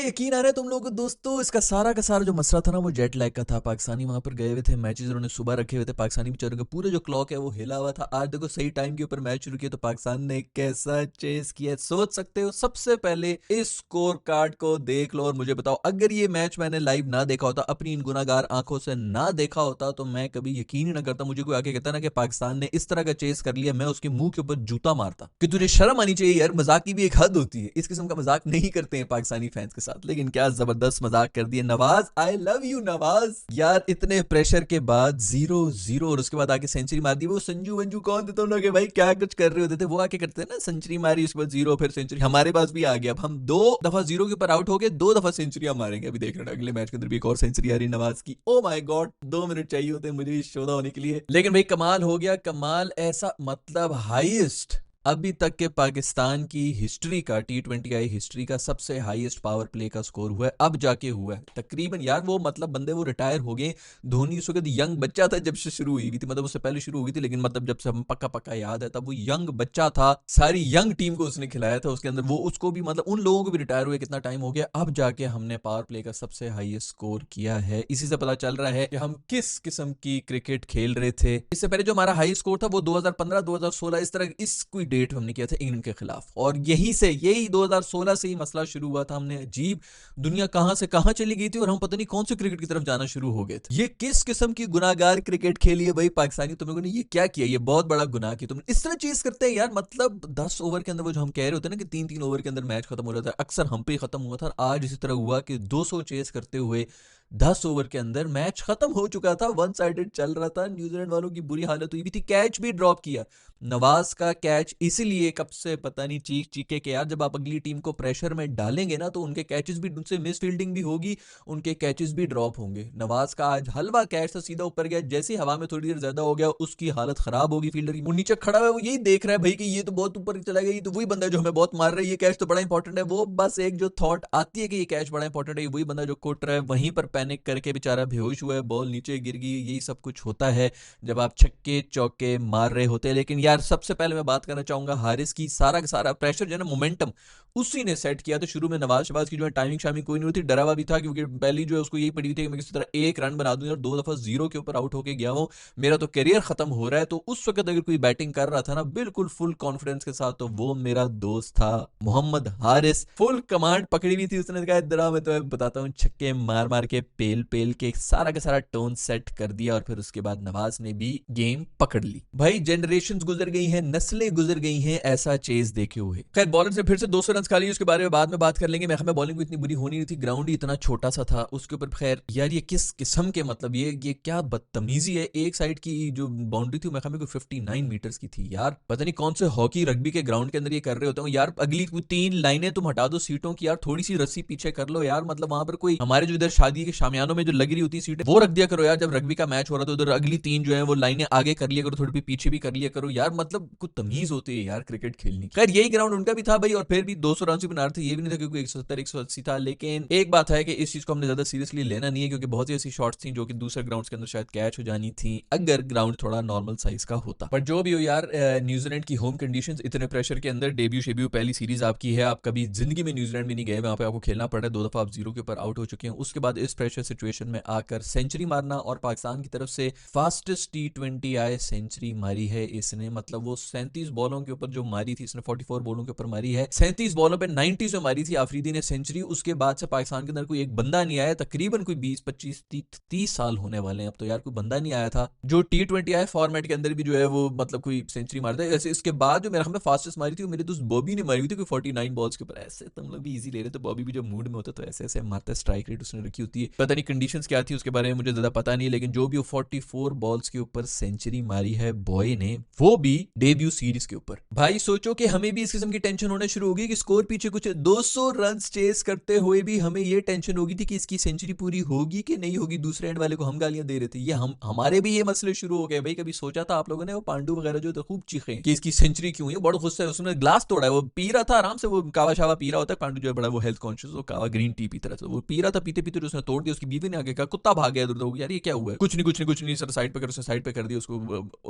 यकीन आ रहा है तुम लोगों को दोस्तों, इसका सारा का सारा जो मसला था ना वो जेट लैग का था। पाकिस्तानी वहां पर गए हुए थे, मैचेस उन्होंने सुबह रखे हुए थे। पाकिस्तानी बेचारों का पूरा जो क्लॉक है वो हिला हुआ था। आज देखो सही टाइम के ऊपर मैच शुरू किया तो पाकिस्तान ने कैसा चेस किया सोच सकते हो। सबसे पहले इस स्कोर कार्ड को देख लो और मुझे बताओ, अगर ये मैच मैंने लाइव ना देखा होता, अपनी इन गुनाहगार आंखों से ना देखा होता, तो मैं कभी यकीन ही ना करता। मुझे कोई आके कहता ना कि पाकिस्तान ने इस तरह का चेस कर लिया, मैं उसके मुंह के ऊपर जूता मारता कि तुझे शर्म आनी चाहिए यार। मजाक की भी एक हद होती है, इस किस्म का मजाक नहीं करते हैं पाकिस्तानी फैंस के साथ। लेकिन क्या जबरदस्त मजाक कर दिए Nawaz, I love you Nawaz यार। इतने प्रेशर के बाद 0-0 और उसके बाद आके सेंचुरी मार दी। वो संजू वंजू कौन थे तुम लोग भाई, क्या कुछ कर रहे होते थे वो आके करते हैं ना, सेंचुरी मारी उसके बाद 0 फिर सेंचुरी। हमारे पास भी आ गया, अब हम 2 दफा 0 के ऊपर आउट हो गए, 2 दफा सेंचुरी मारेंगे। अभी देख रहे हैं अगले मैच के अंदर भी एक और सेंचुरी आ रही नवाज की। ओ माय गॉड, 2 मिनट चाहिए होते मुझे इस शोधा होने के लिए। लेकिन भाई कमाल हो गया, कमाल ऐसा मतलब हाईएस्ट अभी तक के पाकिस्तान की हिस्ट्री का, T20I हिस्ट्री का सबसे हाईएस्ट पावर प्ले का स्कोर हुआ है, अब जाके हुआ है तकरीबन। यार वो मतलब बंदे वो रिटायर हो गए। धोनी उस वक्त यंग बच्चा था जब से शुरू हुई थी, मतलब उससे पहले शुरू हुई थी, लेकिन मतलब जब से हम पक्का पक्का याद है तब वो यंग बच्चा था। सारी यंग टीम को उसने खिलाया था उसके अंदर। वो उसको भी मतलब उन लोगों को भी रिटायर हुए कितना टाइम हो गया, अब जाके हमने पावर प्ले का सबसे हाईएस्ट स्कोर किया है। इसी से पता चल रहा है कि हम किस किस्म की क्रिकेट खेल रहे थे। इससे पहले जो हमारा हाई स्कोर था वो 2015-2016 इस तरह इस कोई डेट हमने किया था इंग्लैंड के खिलाफ, और यही 2016 से ही मसला शुरू हुआ था। हमने अजीब, दुनिया कहां से कहां चली गई थी और हम पता नहीं कौन से क्रिकेट की तरफ जाना शुरू हो गए थे। ये किस किस्म की गुनाहगार क्रिकेट खेली है भाई पाकिस्तानी तुम लोगों ने, ये क्या किया, ये बहुत बड़ा गुनाह किया तुमने। इस तरह चीज करते हैं यार, मतलब 10 ओवर के अंदर वो जो हम कह रहे होते हैं ना कि 3-3 ओवर के अंदर मैच खत्म हो रहा था, अक्सर हम पे खत्म हुआ था। आज इसी तरह हुआ कि 200 चेस करते हुए 10 ओवर के अंदर मैच खत्म हो चुका था, वन साइडेड चल रहा था। न्यूजीलैंड वालों की बुरी हालत हुई भी थी, कैच भी ड्रॉप किया नवाज का कैच, इसीलिए कब से पता नहीं चीख चीखे के यार जब आप अगली टीम को प्रेशर में डालेंगे ना तो उनके कैचेस भी, उनसे मिस फील्डिंग भी होगी, उनके कैचेस भी ड्रॉप होंगे। नवाज का आज हलवा कैच था, सीधा ऊपर गया, जैसे हवा में थोड़ी देर ज्यादा हो गया उसकी हालत खराब होगी फील्डर की। वो नीचे खड़ा है, वो यही देख रहा है भाई कि ये तो बहुत ऊपर चला गया, ये तो वही बंदा है जो हमें बहुत मार रहा है, ये कैच तो बड़ा इंपॉर्टेंट है। वो बस एक जो थॉट आती है कि ये कैच बड़ा इंपॉर्टेंट है, वही बंदा जो कुट रहा है वहीं पर पैनिक करके बेचारा बेहोश हुआ है, बॉल नीचे गिर गई। यही सब कुछ होता है जब आप छक्के चौके मार रहे होते हैं। लेकिन यार सबसे पहले मैं बात करना चाहूंगा हारिस की। सारा का सारा प्रेशर जो है ना, मोमेंटम उसी ने सेट किया था। शुरू में नवाज शबाज की जो है टाइमिंग शामिंग कोई नहीं होती, डरा हुआ भी था क्योंकि पहली जो है उसको यही पड़ी हुई थी कि मैं किसी तरह एक रन बना दूं, और 2 दफा 0 के ऊपर आउट होके गया हूं, मेरा तो करियर खत्म हो रहा है। तो उस वक्त अगर कोई बैटिंग कर रहा था ना बिल्कुल फुल कॉन्फिडेंस के साथ, तो वो मेरा दोस्त था मोहम्मद हारिस। फुल कमांड पकड़ी हुई थी उसने, कहा इधर मैं तो बताता हूँ, छक्के मार मार के पेल पेल के सारा का सारा टोन सेट कर दिया। और फिर उसके बाद नवाज ने भी गेम पकड़ ली। भाई जनरेशन गुजर गई हैं, नस्लें गुजर गई हैं ऐसा चेज देखे हुए। खैर बॉलर से फिर से 200 रन खा लिए, उसके बारे में बाद में बात कर लेंगे। मैं बॉलिंग भी इतनी बुरी होनी नहीं थी, ग्राउंड ही इतना छोटा सा था उसके ऊपर। खैर यार ये किस किस्म के, मतलब ये क्या बदतमीजी है। एक साइड की जो बाउंड्री थी मैं 59 मीटर्स की थी यार, पता नहीं कौन से हॉकी रग्बी के ग्राउंड के अंदर ये कर रहे होते हो यार। अगली 3 लाइनें तुम हटा दो सीटों की यार, थोड़ी सी रस्सी पीछे कर लो यार। मतलब वहां पर कोई हमारे जो इधर शादी के शामियानों में जो लगी रही होती है सीटें, वो रख दिया करो यार। जब रग्बी का मैच हो रहा था उधर अगली 3 जो है वो लाइनें आगे कर लिया करो, थोड़ी भी पीछे भी कर लिया करो यार। मतलब कुछ तमीज होती है यार क्रिकेट खेलनी। खैर यही ग्राउंड उनका भी था भाई, और फिर भी 200 रन से बना रहे थे, ये भी नहीं था क्योंकि 170-180 था। लेकिन एक बात है कि इस चीज को हमने ज्यादा सीरियसली लेना नहीं है, क्योंकि बहुत सी ऐसी शॉट्स थी जो कि दूसरे ग्राउंड के अंदर शायद कैच हो जानी थी अगर ग्राउंड थोड़ा नॉर्मल साइज का होता। पर जो भी हो यार, न्यूजीलैंड की होम कंडीशंस, इतने प्रेशर के अंदर डेब्यू शेब्यू पहली सीरीज आपकी है, आप कभी जिंदगी में न्यूजीलैंड में नहीं गए, वहां पे आपको खेलना पड़ रहा है। 2 दफा आप 0 के ऊपर आउट हो चुके हैं, उसके बाद इस प्रेशर सिचुएशन में आकर सेंचुरी मारना, और पाकिस्तान की तरफ से फास्टेस्ट T20I सेंचुरी मारी है इसने। मतलब वो 37 बॉलों के ऊपर जो मारी थी इसने, 44 बॉलों के ऊपर मारी है, 37 बॉलों पे 90 से मारी थी आफरीदी ने सेंचुरी। उसके बाद से पाकिस्तान के अंदर कोई एक बंदा नहीं आया, तकरीबन कोई 20-25-30 साल होने वाले हैं अब तो यार, कोई बंदा नहीं आया था जो T20I फॉर्मेट के अंदर भी जो है वो मतलब कोई सेंचुरी मारता है। ऐसे इसके बाद जो मेरे ख्याल में फास्टेस्ट मारी थी वो मेरे दोस्त बॉबी ने मारी हुई थी, कोई 49 बॉल्स के ऊपर। ऐसे तुम लोग भी इजी ले रहे थे, बॉबी भी जो मूड में होता तो ऐसे ऐसे मारता है, स्ट्राइक रेट उसने रखी होती है। पता नहीं कंडीशंस क्या थी उसके बारे में मुझे ज्यादा पता नहीं, लेकिन जो भी वो 44 बॉल्स के ऊपर सेंचुरी मारी है बॉय ने, वो भी डेब्यू सीरीज के ऊपर। भाई सोचो कि हमें भी इस किस्म की टेंशन होने शुरू होगी कि स्कोर पीछे कुछ 200 रन चेस करते हुए भी हमें ये टेंशन होगी थी कि इसकी सेंचुरी पूरी होगी कि नहीं होगी। दूसरे एंड वाले को हम गालियां दे रहे थे, ये हमारे भी ये मसले शुरू हो गए। भाई कभी सोचा था आप लोगों ने वो पांडु वगैरह जो तो खूब चीखे कि इसकी सेंचुरी क्यों है, बड़ा गुस्सा है, उसने ग्लास तोड़ा है, वो पी रहा था आराम से, वो कावा शावा पी रहा होता है पांडु जो है बड़ा वो हेल्थ कॉन्शियस, वो कावा ग्रीन टी पी तरह से वो पी रहा था, पीते पीते उसने तोड़ छोड़ दिया, उसकी बीवी ने आगे कहा, कुत्ता भाग गया इधर, यार ये क्या हुआ है, कुछ नहीं सर, साइड पे कर, उसने साइड पे कर दिया उसको।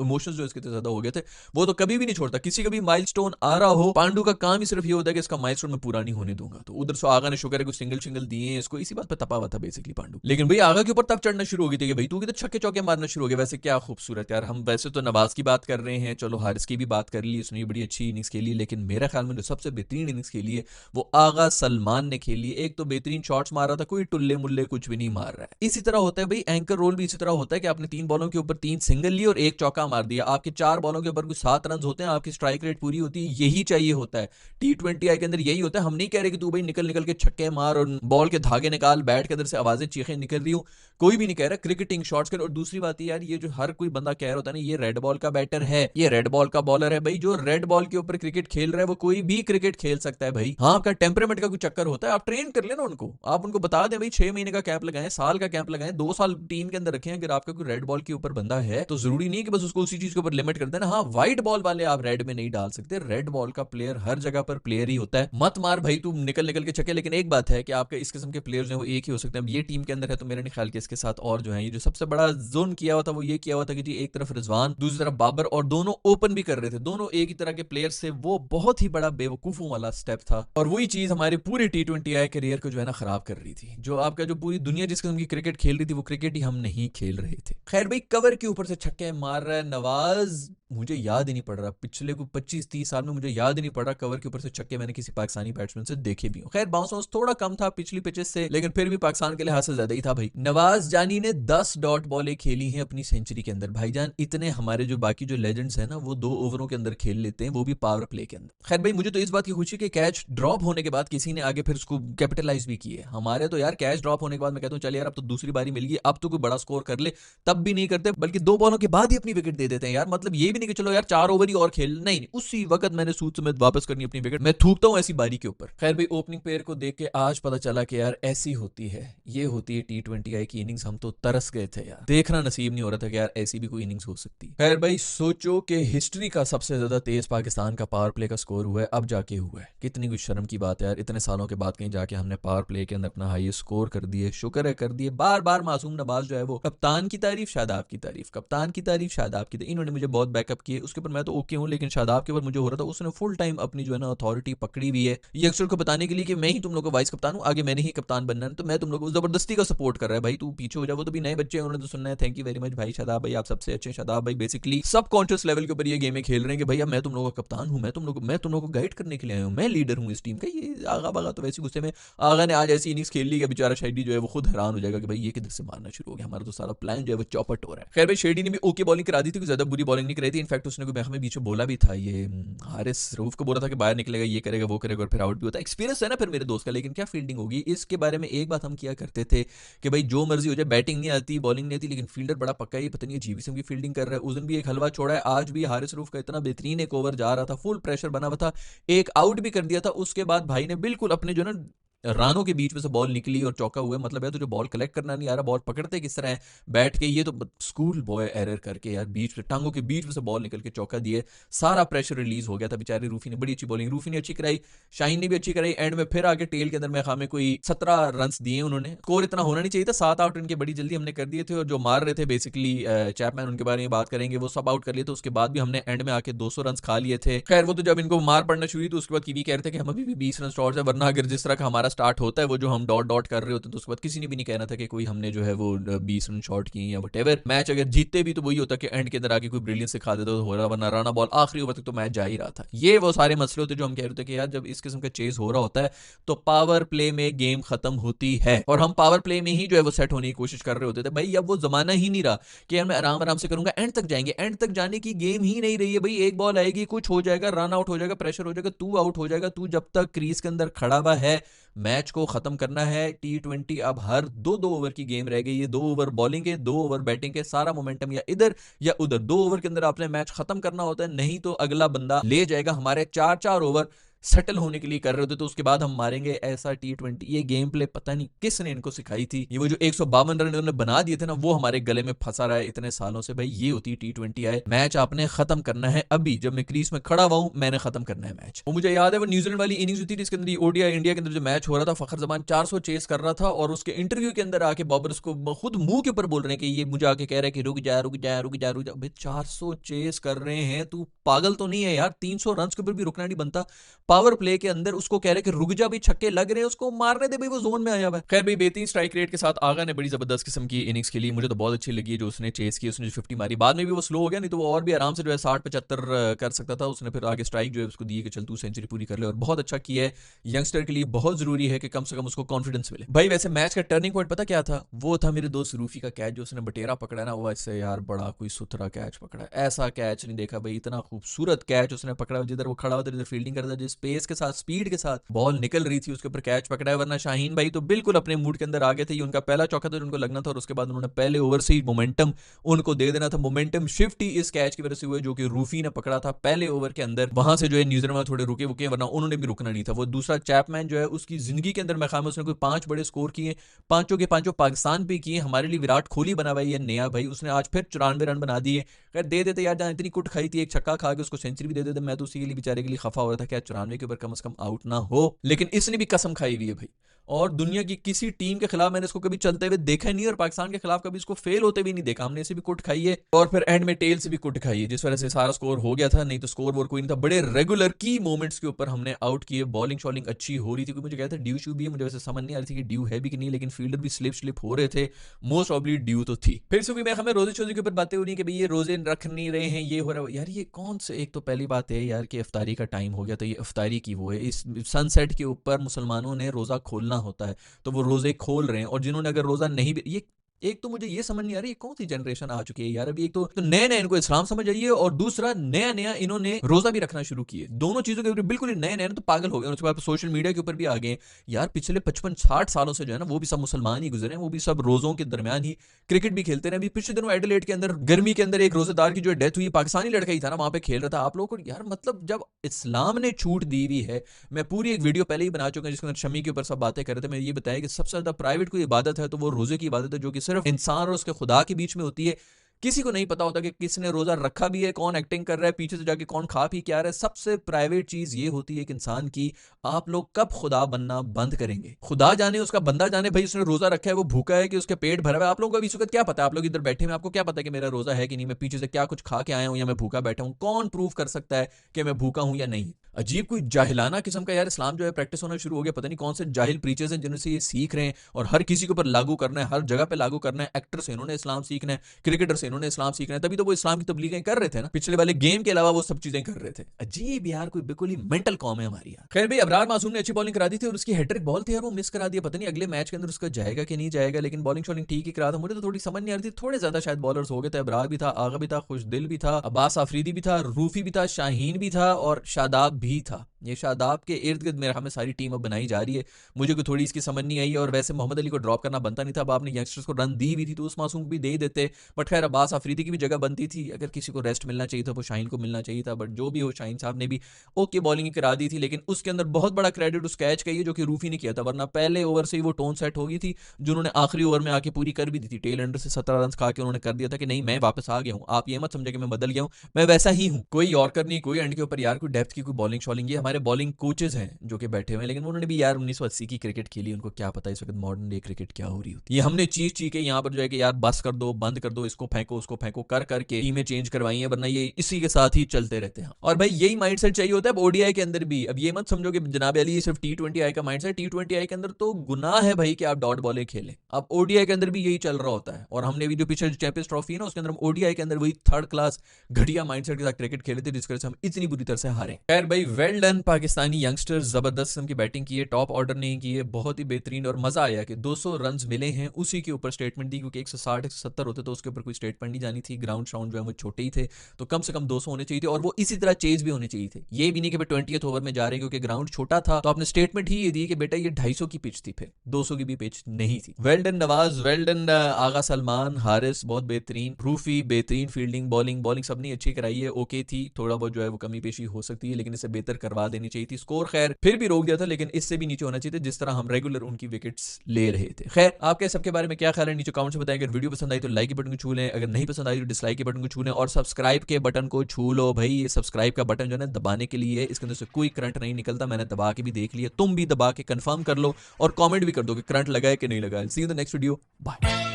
इमोशंस जो इसके ज्यादा हो गए थे। वो तो कभी भी नहीं छोड़ता, किसी का भी माइलस्टोन आ रहा हो, पांडु का काम ही सिर्फ ये होता है कि इसका माइलस्टोन मैं पूरा नहीं होने दूंगा। तो उधर से आगा ने शुक्र है कुछ सिंगल दिए इसको, इसी बात पे तपा हुआ था बेसिकली पांडु। लेकिन भाई आगा के ऊपर तब चढ़ना शुरू हो गई थी कि भाई तू किधर छक्के चौके मारना शुरू हो गया। वैसे क्या खूबसूरत यार, हम वैसे तो नवाज की बात कर रहे हैं, चलो हारिस की भी बात कर ली, उसने बड़ी अच्छी इनिंग्स खेली, लेकिन मेरा ख्याल में जो सबसे बेहतरीन इनिंग्स खेली है वो आगा सलमान ने खेली। एक तो बेहतरीन शॉट्स मारा था, कोई टुल्ले मुल्ले कुछ भी नहीं मार रहा है। इसी तरह होता है भाई, एंकर रोल भी इसी तरह होता है कि आपने 3 बॉलों के ऊपर 3 सिंगल ली और 1 चौका मार दिया, आपके 4 बॉलों के ऊपर कुछ 7 रन होते हैं, आपकी स्ट्राइक रेट पूरी होती है। यही चाहिए होता है T20I के अंदर, यही होता है। हम नहीं कह रहे कि तू भाई निकल निकल के छक्के मार और बॉल के धागे निकाल, बैट के अंदर से आवाजें चीखें निकल रही हो, कोई भी नहीं कह रहा, क्रिकेटिंग शॉट्स कर। और दूसरी बात यार, ये जो हर कोई बंदा कह रहा होता है ना, ये रेड बॉल का बैटर है, ये रेड बॉल का बॉलर है, भाई जो रेड बॉल के ऊपर क्रिकेट खेल रहा है वो कोई भी क्रिकेट खेल सकता है भाई। हाँ, आपका टेम्परामेंट का कोई चक्कर होता है, आप ट्रेन कर लेना उनको, आप उनको बता दें भाई 6 महीने का कैंप लगाएं, साल का कैंप लगाएं, 2 साल टीम के अंदर रखें। अगर आपका कोई रेड बॉल के ऊपर बंदा है तो जरूरी नहीं कि बस उसको उसी चीज के ऊपर लिमिट कर देना। हाँ, व्हाइट बॉल वाले आप रेड में नहीं डाल सकते, रेड बॉल का प्लेयर हर जगह पर प्लेयर ही होता है। मत मार भाई तू निकल निकल के छक्के। लेकिन एक बात है कि आपके इस किस्म के प्लेयर्स हैं वो एक ही हो सकते हैं। अब ये टीम के अंदर है तो मेरे नहीं ख्याल कि इसके साथ और जो है, ये जो सबसे बड़ा जोन किया हुआ था वो ये किया हुआ था कि जी एक तरफ रिजवान, दूसरी तरफ बाबर, और दोनों ओपन भी कर रहे थे, दोनों एक ही तरह के प्लेयर से। वो बहुत ही बड़ा बेवकूफों वाला स्टेप था और वही चीज हमारे पूरे T20I करियर को जो है ना खराब कर रही थी। जो आपका जो पूरी दुनिया जिस किस्म की क्रिकेट खेल रही थी वो क्रिकेट ही हम नहीं खेल रहे थे। खैर भाई, कवर के ऊपर से छक्के मार रहा है नवाज, मुझे याद ही नहीं पड़ रहा पिछले को 25-30 साल में, मुझे याद ही नहीं पड़ रहा कवर के ऊपर से छक्के मैंने किसी पाकिस्तानी बैट्समैन से देखे भी हो। खैर बाउंस थोड़ा कम था पिछली पिचेस से, लेकिन फिर भी पाकिस्तान के लिहाज से ज्यादा ही था भाई। नवाज जानी ने 10 डॉट बॉलें खेली हैं अपनी सेंचुरी के अंदर। भाईजान इतने हमारे जो बाकी जो लेजेंड्स हैं ना वो 2 ओवरों के अंदर खेल लेते हैं, वो भी पावर प्ले के अंदर। खैर भाई, मुझे तो इस बात की खुशी कि कैच ड्रॉप होने के बाद किसी ने आगे फिर उसको कैपिटलाइज भी किए। हमारे तो यार कैच ड्रॉप होने के बाद मैं कहता हूँ चल यार अब तो दूसरी बारी मिल गई, अब तो कोई बड़ा स्कोर कर ले, तब भी नहीं करते, बल्कि 2 बॉलों के बाद ही अपनी विकेट दे देते हैं यार। मतलब ये भी नहीं कि चलो यार 4 ओवर ही और खेल, नहीं, उसी वक्त मैंने सूद समेत वापस करनी अपनी विकेट, मैं थूकता हूं ऐसी बारी के ऊपर। खैर भाई, ओपनिंग पेयर को देख के आज पता चला कि यार ऐसी होती है, ये होती है T20I की इनिंग्स। हम तो तरस गए थे यार, देखना नसीब नहीं हो रहा था कि यार ऐसी भी कोई इनिंग्स हो सकती है। खैर भाई, सोचो कि हिस्ट्री का सबसे ज्यादा तेज पाकिस्तान का पावर प्ले का स्कोर हुआ है, अब जाके हुआ है। कितनी कुछ शर्म की बात है यार, इतने सालों के बाद कहीं जाके हमने पावर प्ले के अंदर अपना हाईएस्ट स्कोर कर दिए। शुक्र है कर दिए। बार बार मासूम नवाज जो है वो कप्तान की तारीफ शादाब की तारीफ, कप्तान की तारीफ शादाब की, इन्होंने मुझे बहुत बैकअप किए, उसके ऊपर मैं तो ओके हूँ। लेकिन शादाब के ऊपर मुझे हो रहा था उसने फुल टाइम अपनी जो है ना अथॉरिटी पकड़ी हुई है, ये अक्सर को बताने के लिए कि मैं ही तुम लोग का वाइस कप्तान हूँ, आगे मैंने ही कप्तान बनना है। तो मैं तुम लोग को जबरदस्ती का सपोर्ट कर रहा है, भाई तू पीछे हो जा, वो तो भी नए बच्चे हैं, उन्होंने तो सुनना है। थैंक यू वेरी मच भाई शादाब भाई, आप सबसे अच्छे। शादाब भाई बेसिकली सब कॉन्शियस लेवल के ऊपर ये गेमें खेल रहे हैं कि भाई अब मैं तुम लोगों का कप्तान हूँ, मैं तुम लोगों को गाइड करने के लिए आया हूँ, मैं लीडर हूँ इस टीम का। ये आगा बागा तो वैसे गुस्से में, आगा ने आज ऐसी इनिंग्स खेल ली कि बेचारा शेडी जो है वो खुद हैरान हो जाएगा कि भाई ये किधर से मारना शुरू हो गया, हमारा तो सारा प्लान जो है वो चौपट हो रहा है। खैर भाई, शेडी ने भी ओके बॉलिंग करा दी थी, ज्यादा बुरी बॉलिंग नहीं कराई थी। इनफैक्ट उसने कोई हमें बीच में बोला भी था, ये हारिस रऊफ को बोला था कि बाहर निकलेगा, ये करेगा वो करेगा, और फिर आउट भी होता है। एक्सपीरियंस है ना फिर मेरे दोस्त का। लेकिन क्या फील्डिंग होगी, इसके बारे में एक बात हम किया करते थे कि भाई जो मर्जी हो जाए, बैटिंग नहीं आती, बॉलिंग नहीं आती, लेकिन फील्डर बड़ा पक्का है, पता नहीं जीवीसीएम की फील्डिंग कर रहा है। उस दिन भी एक हलवा छोड़ा है, आज भी हारिस रऊफ का इतना बेहतरीन एक ओवर जा रहा था, फुल प्रेशर बना हुआ था, एक आउट भी कर दिया था। उसके बाद भाई ने बिल्कुल अपने जो ना रानों के बीच में से बॉल निकली और चौका हुआ। मतलब है तो जो बॉल कलेक्ट करना नहीं आ रहा, बॉल पकड़ते किस तरह है बैठ के, ये तो स्कूल बॉय एरर करके यार बीच में टांगों के बीच में से बॉल निकल के चौका दिए, सारा प्रेशर रिलीज हो गया था। बेचारे रूफी ने बड़ी अच्छी बॉलिंग, रूफी ने अच्छी कराई, शाहीन ने भी अच्छी कराई। एंड में फिर आगे टेल के अंदर मैं खामे कोई 17 रन दिए उन्होंने। स्कोर इतना होना नहीं चाहिए था, 7-8 रन के बड़ी जल्दी हमने कर दिए थे। और जो मार रहे थे बेसिकली चैपमैन, उनके बारे में बात करेंगे, वो सब आउट कर लिए थे। उसके बाद भी हमने एंड में आके 200 रन खा लिए थे। खैर वो तो जब इनको मार पड़ना शुरू हुई तो उसके बाद कीवी कह रहे थे कि हम अभी भी 20 रन शॉर्ट है, वरना अगर जिस तरह का हमारा स्टार्ट होता है वो जो हम डॉट डॉट कर रहे होते हैं तो उसके बाद किसी ने भी नहीं कहना था कि कोई हमने जो है वो 20 रन शॉट किए या वटेवर। मैच अगर जीतते भी तो वही होता कि एंड के अंदर आके कोई ब्रिलियंस सिखा देता तो हो रहा, वरना राना बॉल आखिरी ओवर तक तो मैच जा ही रहा था। ये वो सारे मसले होते जो हम कह रहे थे कि यार जब इस किस्म का चेज हो रहा होता है तो पावर प्ले में गेम खत्म होती है, और हम पावर प्ले में ही जो है वो सेट होने की कोशिश कर रहे होते थे। भाई अब वो जमाना ही नहीं रहा कि यार मैं आराम आराम से करूंगा, एंड तक जाएंगे, एंड तक जाने की गेम ही नहीं रही है भाई। एक बॉल आएगी, कुछ हो जाएगा, रन आउट हो जाएगा, प्रेशर हो जाएगा, तू आउट हो जाएगा। तू जब तक क्रीज के अंदर खड़ा हुआ है, मैच को खत्म करना है। T20 अब हर 2-2 ओवर की गेम रह गई है, 2 ओवर बॉलिंग के, 2 ओवर बैटिंग के, सारा मोमेंटम या इधर या उधर। 2 ओवर के अंदर आपने मैच खत्म करना होता है, नहीं तो अगला बंदा ले जाएगा। हमारे 4-4 ओवर सेटल होने के लिए कर रहे होते तो उसके बाद हम मारेंगे ऐसा T20। ये गेम प्ले पता नहीं किसने इनको सिखाई थी, ये वो जो 152 रन इन्होंने बना दिए थे ना, वो हमारे गले में फंसा रहा है इतने सालों से। भाई ये होती T20 है, मैच आपने खत्म करना है अभी, जब मैं क्रीज में खड़ा हुआ हूं मैंने खत्म करना है मैच। वो मुझे याद है वो न्यूजीलैंड वाली इनिंग्स होती थी, इसके अंदर ओडीआई इंडिया के अंदर जो मैच हो रहा था, फखर जमान 400 चेस कर रहा था और उसके इंटरव्यू के अंदर आके बॉबर्स को खुद मुंह के ऊपर बोल रहे हैं कि ये मुझे आके कह रहा है कि रुक जा रुक जा रुक जा रुक जा। भाई 400 चेस कर रहे हैं, तू पागल तो नहीं है यार? 300 रन के ऊपर भी रुकना नहीं बनता। पावर प्ले के अंदर उसको कह रहे कि रुक जा, भी छक्के लग रहे हैं, उसको मारने दे भाई, वो जोन में आया हुआ है। खैर भाई बेहतरीन स्ट्राइक रेट के साथ आगा ने बड़ी जबरदस्त किस्म की इनिंग्स खेली, मुझे तो बहुत अच्छी लगी जो उसने चेस की, उसने 50 मारी। बाद में भी वो स्लो हो गया, नहीं तो वो और भी आराम से जो है 60-75 कर सकता था। उसने फिर आगे स्ट्राइक जो है उसको दी कि चल तू सेंचुरी पूरी कर ले, और बहुत अच्छा किया है। यंगस्टर के लिए बहुत जरूरी है कि कम से कम उसको कॉन्फिडेंस मिले। भाई वैसे मैच का टर्निंग पॉइंट पता क्या था? वो था मेरे दोस्त रूफी का कैच, जो उसने बटेरा पकड़ा ना, वो ऐसे यार बड़ा कोई सुथरा कैच पकड़ा, ऐसा कैच नहीं देखा भाई, इतना खूबसूरत कैच उसने पकड़ा। जिधर वो खड़ा होता, जिधर फील्डिंग करता, जिस पेस के साथ स्पीड के साथ बॉल निकल रही थी उसके ऊपर कैच पकड़ा है। वरना शाहीन भाई तो बिल्कुल अपने मूड के अंदर आ गए थे, ये उनका पहला चौका था उनको लगना था, और उसके बाद उन्होंने पहले ओवर से ही मोमेंटम उनको दे देना था। मोमेंटम शिफ्ट ही इस कैच की वजह से हुआ जो कि रूफी ने पकड़ा था पहले ओवर के अंदर। वहां से जो है न्यूजीलैंड में थोड़े रुके वुके, वरना उन्होंने भी रुकना नहीं था। वो दूसरा चैपमैन जो है उसकी जिंदगी के अंदर मैं खाम उसने कोई 5 बड़े स्कोर किए, पांचों के पांचों पाकिस्तान पे किए। हमारे लिए विराट कोहली बना हुआ है ये नया भाई, उसने आज फिर 94 रन बना दिए। खैर दे देते यार, जहां इतनी कुट खाई थी, एक छक्का खा के उसको सेंचुरी भी दे देते, मैं तो उसी के लिए बेचारे के लिए खफा हो रहा था क्या 94 के ऊपर कम से कम आउट ना हो। लेकिन इसने भी कसम खाई हुई है भाई, और दुनिया की किसी टीम के खिलाफ मैंने इसको कभी चलते हुए देखा नहीं, और पाकिस्तान के खिलाफ कभी इसको फेल होते भी नहीं देखा। हमने इसे भी कुट खाई है और फिर एंड में टेल से भी कुट खाई है, जिस वजह से सारा स्कोर हो गया था। नहीं तो स्कोर वोर कोई नहीं था, बड़े रेगुलर की मोमेंट्स के ऊपर हमने आउट किए। बॉलिंग शॉलिंग अच्छी हो रही थी, मुझे कहता ड्यू शू भी है, मुझे वैसे समझ नहीं आ रही थी कि ड्यू है भी कि नहीं, लेकिन फील्डर भी स्लिप हो रहे थे, मोस्ट ऑब्ली ड्यू तो थी। फिर से भी मैं हमें रोजे शोजे के ऊपर बातें हो रही कि भाई ये रोजे रख नहीं रहे हैं, ये हो रहा है यार, ये कौन से, एक तो पहली बात है यार कि इफ्तारी का टाइम हो गया, तो ये इफ्तारी की वो है, इस सनसेट के ऊपर मुसलमानों ने रोजा खोलना होता है, तो वो रोजे खोल रहे हैं। और जिन्होंने अगर रोजा नहीं भी, ये एक तो मुझे ये समझ नहीं आ रही ये कौन सी जनरेशन आ चुकी है यार अभी। एक तो नए नए इनको इस्लाम समझ आइए, और दूसरा नया नया इन्होंने रोजा भी रखना शुरू किए। दोनों चीजों के ऊपर बिल्कुल ही नए नए तो पागल हो गए। उसके बाद सोशल मीडिया के ऊपर भी आ गए यार, पिछले 55-60 सालों से जो है ना, वो भी सब मुसलमान ही गुजरे हैं, वो भी सब रोजों के दरमियान ही क्रिकेट भी खेलते रहे। अभी पिछले दिनों एडिलेड के अंदर गर्मी के अंदर एक रोजेदार की जो डेथ हुई, पाकिस्तानी लड़का ही था ना वहां पे खेल रहा था। आप लोगों को यार मतलब जब इस्लाम ने छूट दी हुई है, मैं पूरी एक वीडियो पहले ही बना चुका हूं जिसके अंदर शमी के ऊपर सब बातें कर रहे थे, मैं ये बताया कि सबसे ज्यादा प्राइवेट कोई इबादत है तो वो रोजे की इबादत है, जो कि सिर्फ इंसान और उसके खुदा के बीच में होती है। किसी को नहीं पता होता कि किसने रोजा रखा भी है, कौन एक्टिंग कर रहा है, पीछे से जाके कौन खा पी क्या रहा है। सबसे प्राइवेट चीज ये होती है कि इंसान की, आप लोग कब खुदा बनना बंद करेंगे? खुदा जाने, उसका बंदा जाने भाई, उसने रोजा रखा है, वो भूखा है कि उसके पेट भरा है। आप लोगों को इस वक्त क्या पता है? आप लोग इधर बैठे हैं, आपको क्या पता है कि मेरा रोजा है कि नहीं, मैं पीछे से क्या कुछ खा के आया हूं या मैं भूखा बैठा हूं? कौन प्रूव कर सकता है कि मैं भूखा हूं या नहीं? अजीब कोई जाहिलाना किस्म का यार इस्लाम जो है प्रैक्टिस होना शुरू हो गया। पता नहीं कौन से जाहिल प्रीचर्स हैं जिनसे ये सीख रहे हैं, और हर किसी के ऊपर लागू करना है, हर जगह पे लागू करना है। एक्टर से इन्होंने इस्लाम सीखना है, क्रिकेटर से इन्होंने इस्लाम सीखना है, तभी तो वो इस्लाम की तबलीगें कर रहे थे ना, पिछले वाले गेम के अलावा वो सब चीजें कर रहे थे। अजीब यार, कोई बिल्कुल ही मेंटल कॉम है हमारी यार। खैर भाई अबरार मासूम ने अच्छी बॉलिंग करा दी थी, और उसकी हैट्रिक बॉल थी यार, वो मिस करा दिया। पता नहीं अगले मैच के अंदर उसका जाएगा कि नहीं जाएगा, लेकिन बॉलिंग शॉलिंग ठीक ही करा था। मुझे तो थोड़ी समझ नहीं आ रही थी, थोड़े ज्यादा शायद बॉलर्स हो गए थे। अबरार भी था, आगा भी था, खुशदिल भी था, अब्बास आफरीदी भी था, रूफी भी था, शाहीन भी था, और शादाब भी था। ये शादाब के इर्द गिर्द मेरे हमें सारी टीम अब बनाई जा रही है, मुझे कोई थोड़ी इसकी समझ नहीं आई। और वैसे मोहम्मद अली को ड्रॉप करना बनता नहीं था, अब आपने यंगस्टर्स को रन दी हुई थी तो उस मासूम को भी दे ही देते। बट खैर अब्बास आफरीदी की भी जगह बनती थी, अगर किसी को रेस्ट मिलना चाहिए था वो शाहीन को मिलना चाहिए था। बट जो भी हो, शाहीन साहब ने भी ओके बॉलिंग करा दी थी, लेकिन उसके अंदर बहुत बड़ा क्रेडिट उस कैच का ही है जो कि रूफी ने किया था, वरना पहले ओवर से ही वो टोन सेट हो गई थी, जो उन्होंने आखिरी ओवर में आके पूरी कर भी दी थी। टेल एंडर से 17 रन खा के उन्होंने कर दिया था कि नहीं मैं वापस आ गया हूँ, आप ये मत समझे कि मैं बदल गया हूँ, मैं वैसा ही हूँ। कोई यॉर्कर नहीं, कोई एंड के ऊपर यार कोई डेप्थ की कोई बॉलिंग शॉलिंग। ये हमारे बॉलिंग कोचेज हैं जो कि बैठे हुए हैं, लेकिन उन्होंने भी यार 1980 की क्रिकेट खेली, उनको क्या पता इस वक्त मॉडर्न डे क्रिकेट क्या हो रही होती है। ये हमने चीख चीख के यहाँ पर जो है कि यार बस कर दो, बंद कर दो, इसको फेंको उसको फेंको कर करके टीमें चेंज करवाई है, वरना ये इसी के साथ ही चलते रहते हैं। और भाई यही माइंडसेट चाहिए होता है ओडीआई के अंदर भी। अब ये मत समझो कि जनाब अली सिर्फ T20I का माइंडसेट, T20I के अंदर तो गुनाह है भाई कि आप डॉट बॉलें खेलें। अब ओडीआई के अंदर भी यही चल रहा होता है, और हमने भी जो पीछे चैंपियंस ट्रॉफी है ना उसके अंदर ओडीआई के अंदर वही थर्ड क्लास घटिया माइंडसेट के साथ क्रिकेट खेले थे, जिसकी वजह से हम इतनी बुरी तरह से हारे। खैर भाई वेल डन पाकिस्तानी यंगस्टर्स, जबरदस्त की बैटिंग की है, टॉप ऑर्डर नहीं की है, बहुत ही बेहतरीन। और मजा आया कि 200 रन मिले हैं, उसी के ऊपर स्टेटमेंट दी, क्योंकि 160 170 होते तो उसके ऊपर कोई स्टेटमेंट पढ़नी जानी थी, ग्राउंड शाउंड जो है वो छोटे ही थे, तो कम से कम 200 होने चाहिए थे और वो इसी तरह चेज भी होने चाहिए थे। ये भी नहीं कि 20th ओवर में जा रहे हैं क्योंकि ग्राउंड छोटा था तो आपने स्टेटमेंट ही ये दी कि बेटा ये 250 की पिच थी, फिर 200 की भी पिच नहीं थी। Well done Nawaz, well done Agha Salman, Haris बहुत बेहतरीन, रूफी बेहतरीन फील्डिंग, बॉलिंग सबने अच्छी कराई है, ओके थी, थोड़ा बहुत जो है वो कमी पेशी हो सकती है लेकिन इसे बेहतर करवा देनी चाहिए थी। स्कोर खैर फिर भी रोक दिया था लेकिन इससे भी नीचे होना चाहिए था जिस तरह हम रेगुलर उनकी विकेट्स ले रहे थे। खैर आपके सबके बारे में क्या ख्याल है नीचे कमेंट्स में बताएं। अगर वीडियो पसंद आई तो लाइक के बटन को छू लें, अगर नहीं पसंद आई तो डिसलाइक के बटन को छू लें और सब्सक्राइब के बटन को छू लो भाई। ये सब्सक्राइब का बटन जो है दबाने के लिए, इसके अंदर से कोई करंट नहीं निकलता, मैंने दबा के भी देख लिया, तुम भी दबा के कंफर्म कर लो और कमेंट भी कर दो कि करंट लगा है कि नहीं लगा है। See you in the next video, bye.